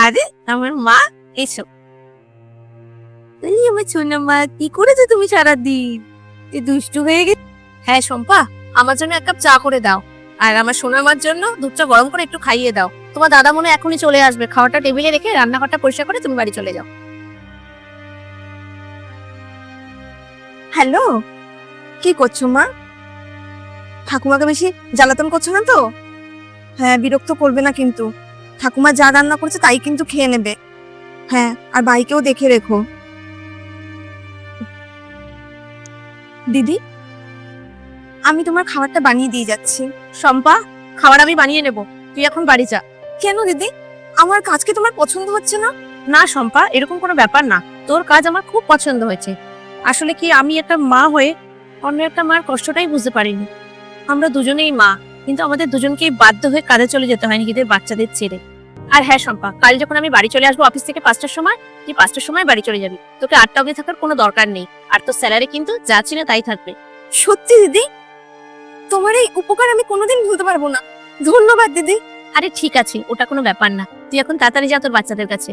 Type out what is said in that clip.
আরে আমার মা, এসো। আমার সোনা মা, কি করেছো তুমি সারাদিন? দুষ্টু হয়ে গেছে। হ্যাঁ শম্পা, আমার জন্য 1 কাপ চা করে দাও, আর আমার সোনা মার জন্য দুধটা গরম করে একটু খাইয়ে দাও। তোমার দাদা মনে হয় এখনই চলে আসবে। খাওয়াটা টেবিলে রেখে রান্নাঘরটা পরিষ্কার করে তুমি বাড়ি চলে যাও। হ্যালো, কি করছো মা? ঠাকুমাকে বেশি জ্বালাতন করছো না তো? হ্যাঁ, বিরক্ত করবে না কিন্তু। ঠাকুমা যা রান্না করছে তাই কিন্তু খেয়ে নেবে। হ্যাঁ, আর ভাইকেও দেখে রেখো। দিদি, আমি তোমার খাবারটা বানিয়ে দিয়ে যাচ্ছি। শম্পা, খাবার আমি বানিয়ে নেব, তুই এখন বাড়ি যা। কেন দিদি, আমার কাজকে তোমার পছন্দ হচ্ছে না? না শম্পা, এরকম কোনো ব্যাপার না। তোর কাজ আমার খুব পছন্দ হয়েছে। আসলে কি, আমি একটা মা হয়ে অন্য একটা মার কষ্টটাই বুঝতে পারিনি। আমরা দুজনেই মা, কিন্তু আমাদের দুজনকেই বাধ্য হয়ে কাজে চলে যেতে হয় নিজেদের বাচ্চাদের ছেড়ে। আর হ্যাঁ শম্পা, কাল যখন আমি বাড়ি চলে আসবো অফিস থেকে 5টার সময়, তুই 5টার সময় বাড়ি চলে যাবি। তোকে 8টা অবধি থাকার কোনো দরকার নেই। আর তোর স্যালারি কিন্তু যা ছিল তাই থাকবে। সত্যি দিদি, তোমার এই উপকার আমি কোনোদিন ভুলতে পারবো না। ধন্যবাদ দিদি। আরে ঠিক আছে, ওটা কোনো ব্যাপার না। তুই এখন তাড়াতাড়ি যা তোর বাচ্চাদের কাছে।